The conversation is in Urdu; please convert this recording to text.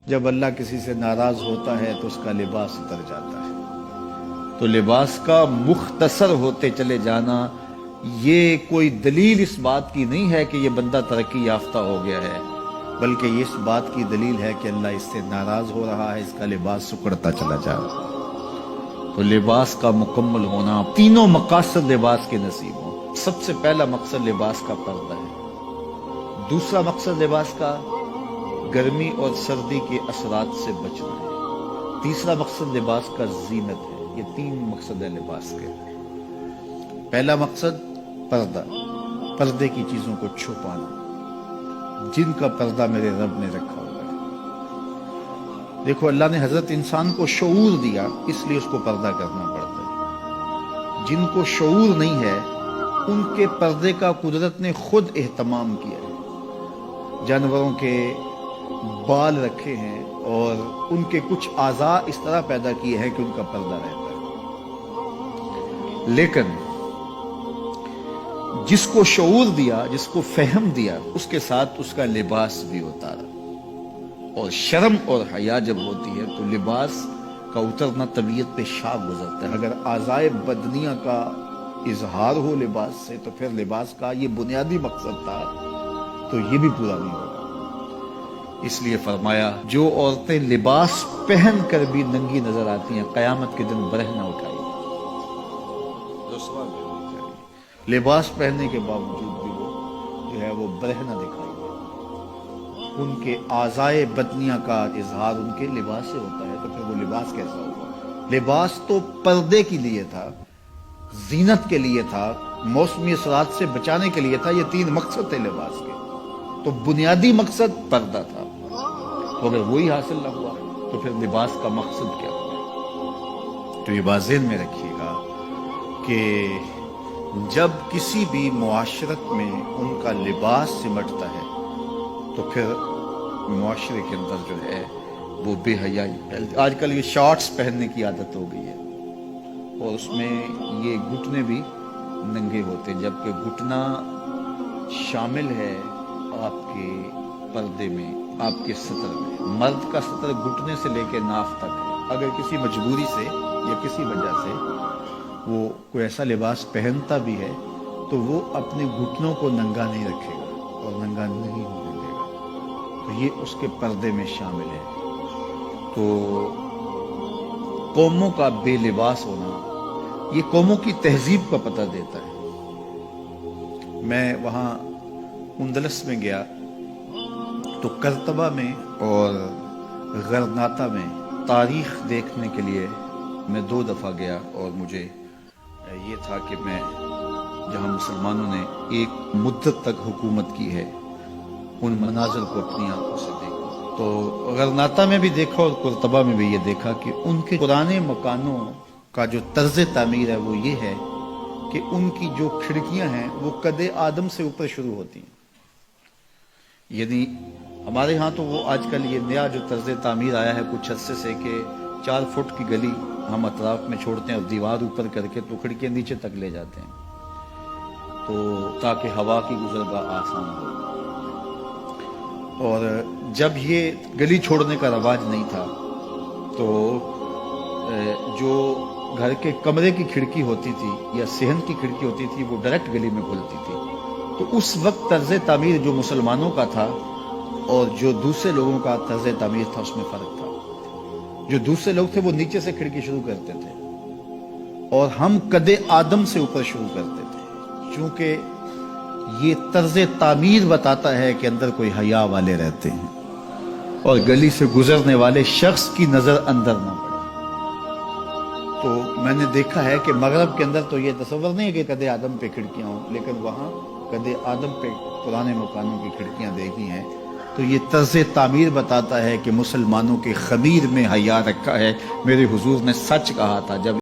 جب اللہ کسی سے ناراض ہوتا ہے تو اس کا لباس اتر جاتا ہے۔ تو لباس کا مختصر ہوتے چلے جانا یہ کوئی دلیل اس بات کی نہیں ہے کہ یہ بندہ ترقی یافتہ ہو گیا ہے، بلکہ یہ اس بات کی دلیل ہے کہ اللہ اس سے ناراض ہو رہا ہے، اس کا لباس سکڑتا چلا جا رہا ہے۔ تو لباس کا مکمل ہونا، تینوں مقاصد لباس کے نصیب ہوں۔ سب سے پہلا مقصد لباس کا پردہ ہے، دوسرا مقصد لباس کا گرمی اور سردی کے اثرات سے بچنا ہے، تیسرا مقصد لباس کا زینت ہے۔ یہ تین مقصد ہے لباس کے۔ پہلا مقصد پردہ، پردے کی چیزوں کو چھپانا، جن کا پردہ میرے رب نے رکھا ہوا ہے۔ دیکھو اللہ نے حضرت انسان کو شعور دیا، اس لیے اس کو پردہ کرنا پڑتا ہے۔ جن کو شعور نہیں ہے ان کے پردے کا قدرت نے خود اہتمام کیا ہے۔ جانوروں کے بال رکھے ہیں اور ان کے کچھ اعضاء اس طرح پیدا کیے ہیں کہ ان کا پردہ رہتا ہے، لیکن جس کو شعور دیا، جس کو فہم دیا، اس کے ساتھ اس کا لباس بھی اتارا۔ اور شرم اور حیا جب ہوتی ہے تو لباس کا اترنا طبیعت پہ شاہ گزرتا ہے۔ اگر اعضائے بدنیہ کا اظہار ہو لباس سے تو پھر لباس کا یہ بنیادی مقصد تھا تو یہ بھی پورا نہیں ہوگا۔ اس لیے فرمایا جو عورتیں لباس پہن کر بھی ننگی نظر آتی ہیں قیامت کے دن برہ نہ اٹھائی، لباس پہننے کے باوجود بھی وہ جو ہے وہ برہ نہ دکھائی دے۔ ان کے اعضائے بدنیہ کا اظہار ان کے لباس سے ہوتا ہے تو پھر وہ لباس کیسا ہوگا؟ لباس تو پردے کے لیے تھا، زینت کے لیے تھا، موسمی اثرات سے بچانے کے لیے تھا۔ یہ تین مقصد تھے لباس کے، تو بنیادی مقصد پردہ تھا۔ اگر وہی حاصل نہ ہوا تو پھر لباس کا مقصد کیا ہوا؟ تو یہ بات ذہن میں رکھیے گا کہ جب کسی بھی معاشرت میں ان کا لباس سمٹتا ہے تو پھر معاشرے کے اندر جو ہے وہ بے حیائی پھیلتی۔ آج کل یہ شارٹس پہننے کی عادت ہو گئی ہے اور اس میں یہ گھٹنے بھی ننگے ہوتے ہیں، جبکہ گھٹنا شامل ہے آپ کے پردے میں، آپ کے ستر میں۔ مرد کا ستر گھٹنے سے لے کے ناف تک ہے۔ اگر کسی مجبوری سے یا کسی وجہ سے وہ کوئی ایسا لباس پہنتا بھی ہے تو وہ اپنے گھٹنوں کو ننگا نہیں رکھے گا اور ننگا نہیں ہونے دے گا، تو یہ اس کے پردے میں شامل ہے۔ تو قوموں کا بے لباس ہونا یہ قوموں کی تہذیب کا پتہ دیتا ہے۔ میں وہاں اندلس میں گیا تو کرتبہ میں اور غرناطہ میں تاریخ دیکھنے کے لیے میں 2 دفعہ گیا، اور مجھے یہ تھا کہ میں جہاں مسلمانوں نے ایک مدت تک حکومت کی ہے ان مناظر کو اپنی آنکھوں سے دیکھا۔ تو غرناطہ میں بھی دیکھا اور کرتبہ میں بھی یہ دیکھا کہ ان کے پرانے مکانوں کا جو طرز تعمیر ہے وہ یہ ہے کہ ان کی جو کھڑکیاں ہیں وہ قد آدم سے اوپر شروع ہوتی ہیں۔ یعنی ہمارے ہاں تو وہ آج کل یہ نیا جو طرز تعمیر آیا ہے کچھ عرصے سے کہ 4 فٹ کی گلی ہم اطراف میں چھوڑتے ہیں اور دیوار اوپر کر کے تو کھڑکیاں نیچے تک لے جاتے ہیں، تو تاکہ ہوا کی گزرگاہ آسان ہو۔ اور جب یہ گلی چھوڑنے کا رواج نہیں تھا تو جو گھر کے کمرے کی کھڑکی ہوتی تھی یا صحن کی کھڑکی ہوتی تھی وہ ڈائریکٹ گلی میں کھلتی تھی۔ تو اس وقت طرز تعمیر جو مسلمانوں کا تھا اور جو دوسرے لوگوں کا طرز تعمیر تھا اس میں فرق تھا۔ جو دوسرے لوگ تھے وہ نیچے سے کھڑکی شروع کرتے تھے اور ہم قد آدم سے اوپر شروع کرتے تھے، چونکہ یہ طرز تعمیر بتاتا ہے کہ اندر کوئی حیا والے رہتے ہیں اور گلی سے گزرنے والے شخص کی نظر اندر نہ پڑے۔ تو میں نے دیکھا ہے کہ مغرب کے اندر تو یہ تصور نہیں ہے کہ قد آدم پہ کھڑکیاں ہوں، لیکن وہاں قد آدم پہ پرانے مکانوں کی کھڑکیاں دیکھی ہیں۔ تو یہ طرز تعمیر بتاتا ہے کہ مسلمانوں کے خمیر میں حیا رکھا ہے۔ میرے حضور نے سچ کہا تھا، جب